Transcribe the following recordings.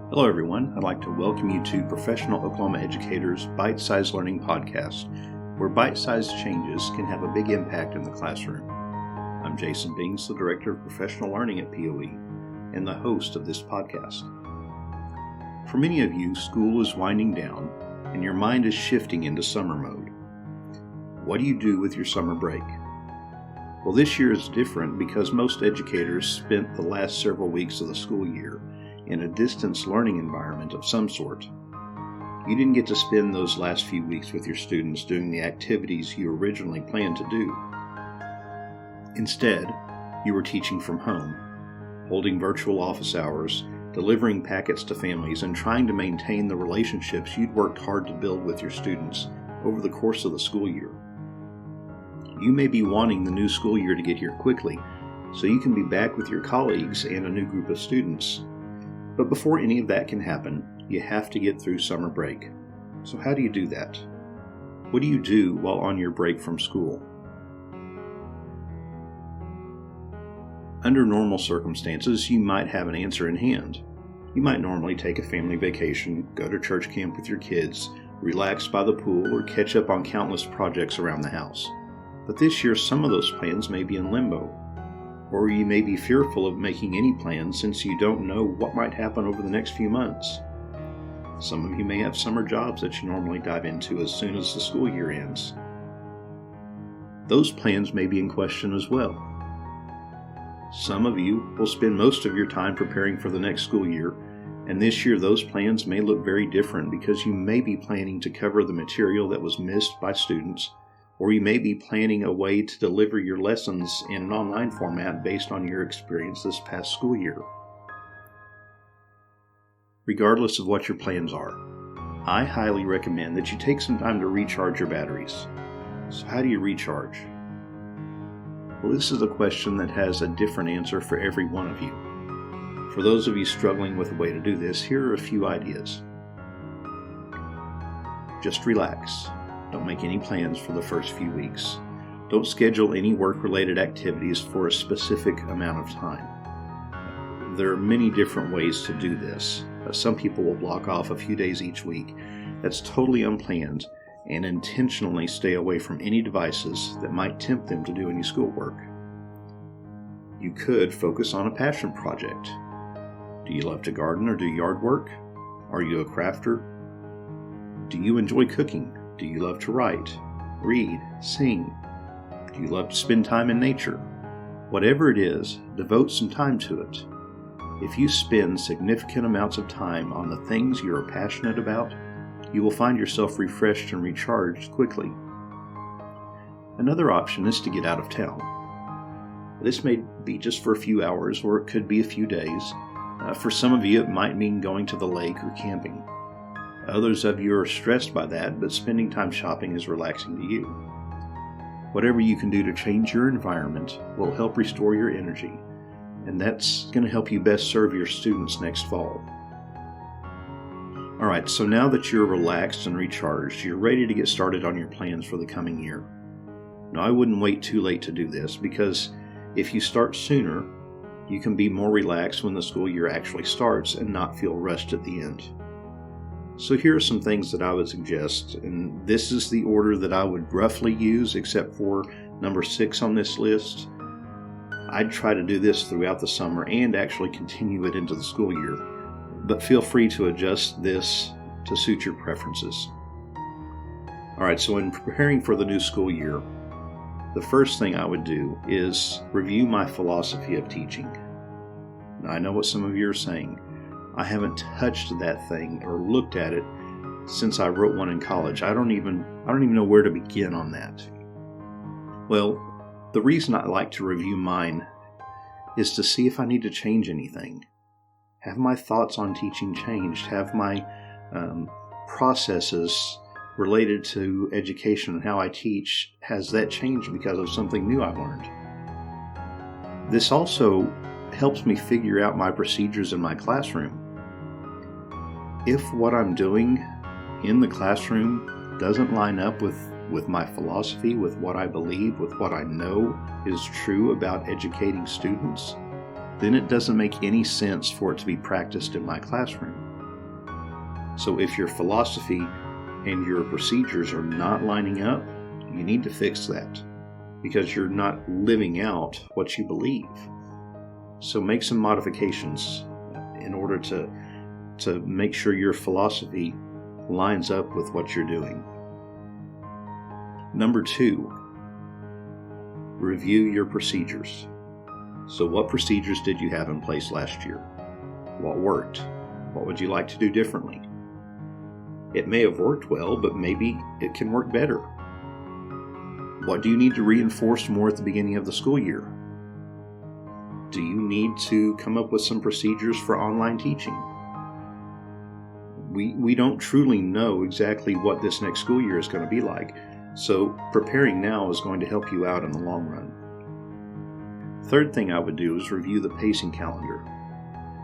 Hello everyone, I'd like to welcome you to Professional Oklahoma Educators Bite-Sized Learning Podcast, where bite-sized changes can have a big impact in the classroom. I'm Jason Bings, the Director of Professional Learning at POE, and the host of this podcast. For many of you, school is winding down, and your mind is shifting into summer mode. What do you do with your summer break? Well, this year is different because most educators spent the last several weeks of the school year in a distance learning environment of some sort. You didn't get to spend those last few weeks with your students doing the activities you originally planned to do. Instead, you were teaching from home, holding virtual office hours, delivering packets to families, and trying to maintain the relationships you'd worked hard to build with your students over the course of the school year. You may be wanting the new school year to get here quickly, so you can be back with your colleagues and a new group of students. But before any of that can happen, you have to get through summer break. So how do you do that? What do you do while on your break from school? Under normal circumstances, you might have an answer in hand. You might normally take a family vacation, go to church camp with your kids, relax by the pool, or catch up on countless projects around the house. But this year, some of those plans may be in limbo. Or you may be fearful of making any plans since you don't know what might happen over the next few months. Some of you may have summer jobs that you normally dive into as soon as the school year ends. Those plans may be in question as well. Some of you will spend most of your time preparing for the next school year, and this year those plans may look very different because you may be planning to cover the material that was missed by students, or you may be planning a way to deliver your lessons in an online format based on your experience this past school year. Regardless of what your plans are, I highly recommend that you take some time to recharge your batteries. So how do you recharge? Well, this is a question that has a different answer for every one of you. For those of you struggling with a way to do this, here are a few ideas. Just relax. Don't make any plans for the first few weeks. Don't schedule any work-related activities for a specific amount of time. There are many different ways to do this. Some people will block off a few days each week. That's totally unplanned, and intentionally stay away from any devices that might tempt them to do any schoolwork. You could focus on a passion project. Do you love to garden or do yard work? Are you a crafter? Do you enjoy cooking? Do you love to write, read, sing? Do you love to spend time in nature? Whatever it is, devote some time to it. If you spend significant amounts of time on the things you are passionate about, you will find yourself refreshed and recharged quickly. Another option is to get out of town. This may be just for a few hours, or it could be a few days. For some of you, it might mean going to the lake or camping. Others of you are stressed by that, but spending time shopping is relaxing to you. Whatever you can do to change your environment will help restore your energy, and that's going to help you best serve your students next fall. Alright, so now that you're relaxed and recharged, you're ready to get started on your plans for the coming year. Now, I wouldn't wait too late to do this, because if you start sooner, you can be more relaxed when the school year actually starts and not feel rushed at the end. So here are some things that I would suggest, and this is the order that I would roughly use except for number 6 on this list. I'd try to do this throughout the summer and actually continue it into the school year, but feel free to adjust this to suit your preferences. Alright, so in preparing for the new school year, the first thing I would do is review my philosophy of teaching. Now, I know what some of you are saying. I haven't touched that thing or looked at it since I wrote one in college. I don't even know where to begin on that. Well, the reason I like to review mine is to see if I need to change anything. Have my thoughts on teaching changed? Have my processes related to education and how I teach, has that changed because of something new I've learned? This also helps me figure out my procedures in my classroom. If what I'm doing in the classroom doesn't line up with my philosophy, with what I believe, with what I know is true about educating students, then it doesn't make any sense for it to be practiced in my classroom. So if your philosophy and your procedures are not lining up, you need to fix that because you're not living out what you believe. So make some modifications in order to make sure your philosophy lines up with what you're doing. Number 2, review your procedures. So what procedures did you have in place last year? What worked? What would you like to do differently? It may have worked well, but maybe it can work better. What do you need to reinforce more at the beginning of the school year? Do you need to come up with some procedures for online teaching? We don't truly know exactly what this next school year is going to be like, so preparing now is going to help you out in the long run. Third thing I would do is review the pacing calendar.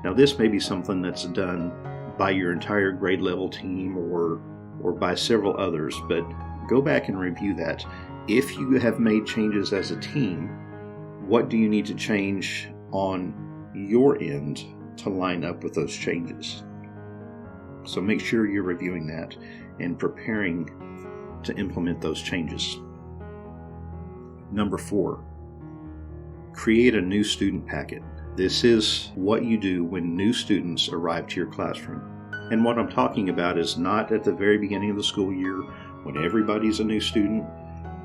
Now this may be something that's done by your entire grade level team or by several others, but go back and review that. If you have made changes as a team, what do you need to change on your end to line up with those changes? So make sure you're reviewing that and preparing to implement those changes. Number 4, create a new student packet. This is what you do when new students arrive to your classroom. And what I'm talking about is not at the very beginning of the school year when everybody's a new student,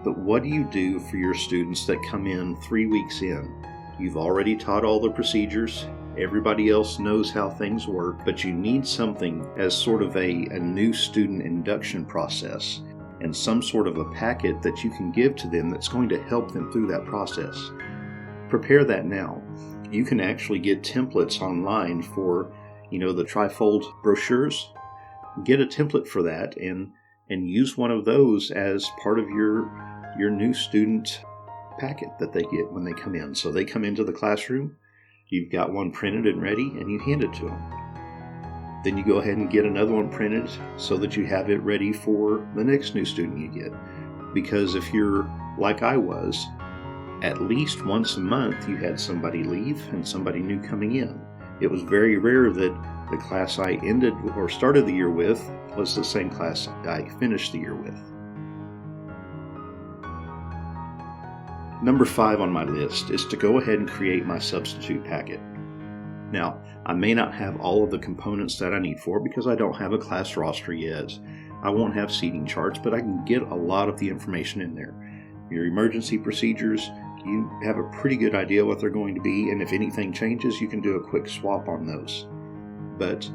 but what do you do for your students that come in 3 weeks in? You've already taught all the procedures. Everybody else knows how things work, but you need something as sort of a new student induction process and some sort of a packet that you can give to them that's going to help them through that process. Prepare that now. You can actually get templates online for, the trifold brochures. Get a template for that and use one of those as part of your new student packet that they get when they come in. So they come into the classroom, you've got one printed and ready, and you hand it to them. Then you go ahead and get another one printed so that you have it ready for the next new student you get. Because if you're like I was, at least once a month you had somebody leave and somebody new coming in. It was very rare that the class I ended or started the year with was the same class I finished the year with. Number 5 on my list is to go ahead and create my substitute packet. Now, I may not have all of the components that I need for it because I don't have a class roster yet. I won't have seating charts, but I can get a lot of the information in there. Your emergency procedures, you have a pretty good idea what they're going to be, and if anything changes, you can do a quick swap on those. But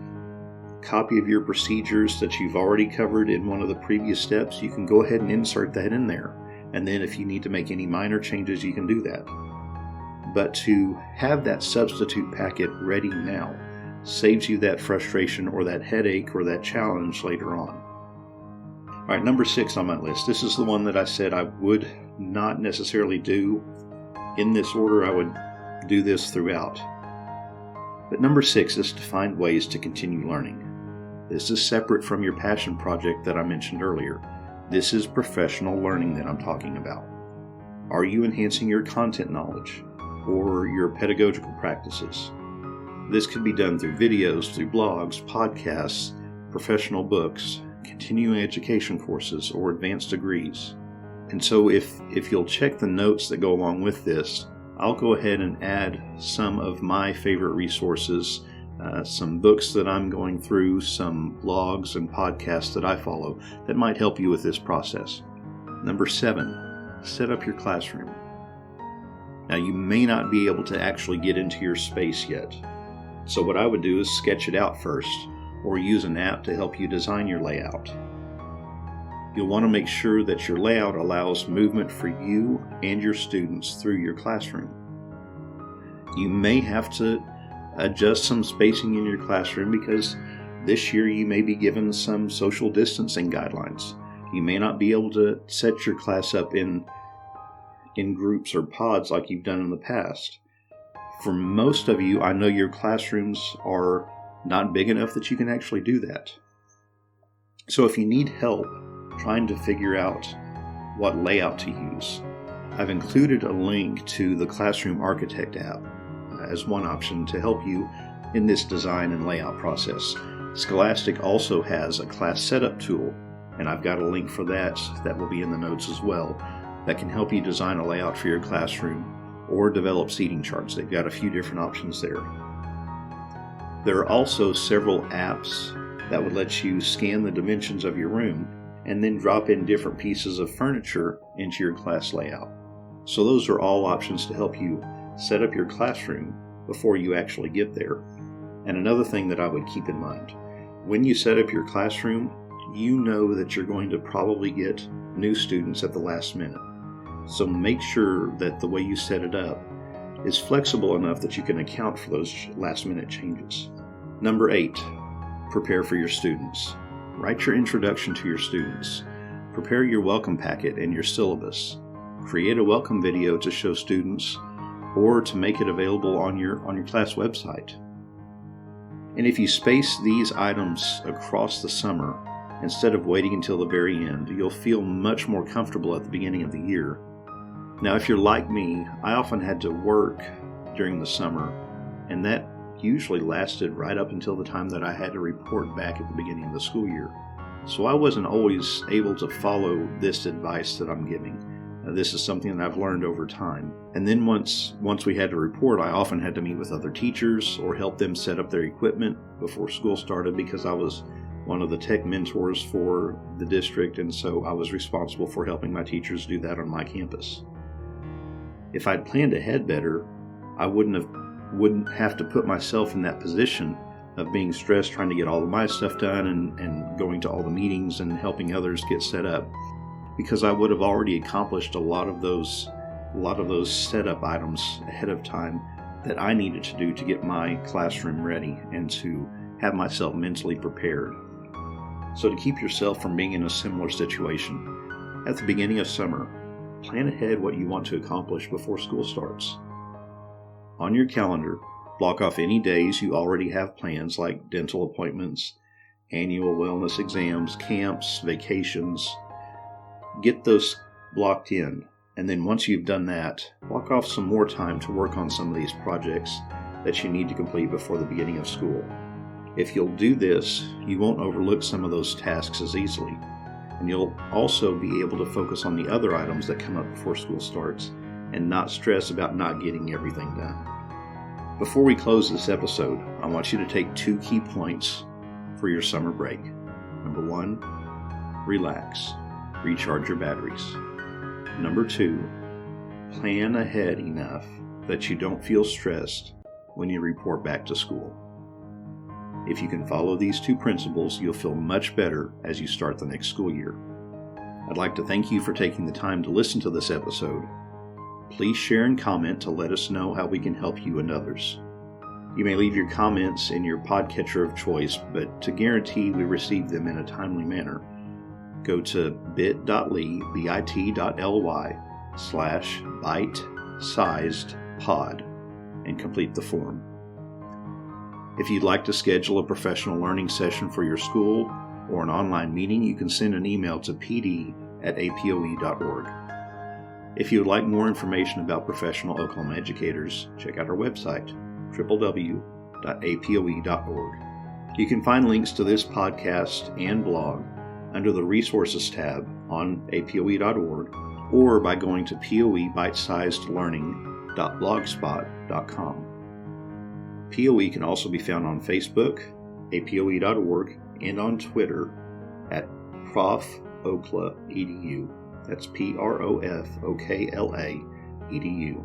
copy of your procedures that you've already covered in one of the previous steps, you can go ahead and insert that in there. And then if you need to make any minor changes, you can do that. But to have that substitute packet ready now saves you that frustration or that headache or that challenge later on. All right, number 6 on my list. This is the one that I said I would not necessarily do in this order. I would do this throughout. But number 6 is to find ways to continue learning. This is separate from your passion project that I mentioned earlier. This is professional learning that I'm talking about. Are you enhancing your content knowledge or your pedagogical practices? This could be done through videos, through blogs, podcasts, professional books, continuing education courses, or advanced degrees. And so if you'll check the notes that go along with this, I'll go ahead and add some of my favorite resources, some books that I'm going through, some blogs and podcasts that I follow that might help you with this process. Number 7, set up your classroom. Now you may not be able to actually get into your space yet. So what I would do is sketch it out first, or use an app to help you design your layout. You'll want to make sure that your layout allows movement for you and your students through your classroom. You may have to adjust some spacing in your classroom because this year you may be given some social distancing guidelines. You may not be able to set your class up in groups or pods like you've done in the past. For most of you, I know your classrooms are not big enough that you can actually do that. So if you need help trying to figure out what layout to use, I've included a link to the Classroom Architect app as one option to help you in this design and layout process. Scholastic also has a class setup tool, and I've got a link for that will be in the notes as well, that can help you design a layout for your classroom or develop seating charts. They've got a few different options there. There are also several apps that would let you scan the dimensions of your room and then drop in different pieces of furniture into your class layout. So those are all options to help you set up your classroom before you actually get there. And another thing that I would keep in mind, when you set up your classroom, you know that you're going to probably get new students at the last minute. So make sure that the way you set it up is flexible enough that you can account for those last minute changes. Number 8, prepare for your students. Write your introduction to your students. Prepare your welcome packet and your syllabus. Create a welcome video to show students or to make it available on your class website. And if you space these items across the summer, instead of waiting until the very end, you'll feel much more comfortable at the beginning of the year. Now, if you're like me, I often had to work during the summer, and that usually lasted right up until the time that I had to report back at the beginning of the school year. So I wasn't always able to follow this advice that I'm giving. This is something that I've learned over time. And then once we had to report, I often had to meet with other teachers or help them set up their equipment before school started, because I was one of the tech mentors for the district, and so I was responsible for helping my teachers do that on my campus. If I'd planned ahead better, I wouldn't have to put myself in that position of being stressed trying to get all of my stuff done and going to all the meetings and helping others get set up, because I would have already accomplished a lot of those setup items ahead of time that I needed to do to get my classroom ready and to have myself mentally prepared. So to keep yourself from being in a similar situation, at the beginning of summer, plan ahead what you want to accomplish before school starts. On your calendar, block off any days you already have plans, like dental appointments, annual wellness exams, camps, vacations. Get those blocked in, and then once you've done that, block off some more time to work on some of these projects that you need to complete before the beginning of school. If you'll do this, you won't overlook some of those tasks as easily, and you'll also be able to focus on the other items that come up before school starts and not stress about not getting everything done. Before we close this episode, I want you to take 2 key points for your summer break. Number 1, relax. Recharge your batteries. Number 2, plan ahead enough that you don't feel stressed when you report back to school. If you can follow these 2 principles, you'll feel much better as you start the next school year. I'd like to thank you for taking the time to listen to this episode. Please share and comment to let us know how we can help you and others. You may leave your comments in your podcatcher of choice, but to guarantee we receive them in a timely manner, go to bit.ly/bite-sized-pod and complete the form. If you'd like to schedule a professional learning session for your school or an online meeting, you can send an email to pd@apoe.org. If you would like more information about professional Oklahoma educators, check out our website, www.apoe.org. You can find links to this podcast and blog under the Resources tab on apoe.org or by going to poebitesizedlearning.blogspot.com. POE can also be found on Facebook, apoe.org, and on Twitter at profokla.edu. That's PROFOKLA.edu.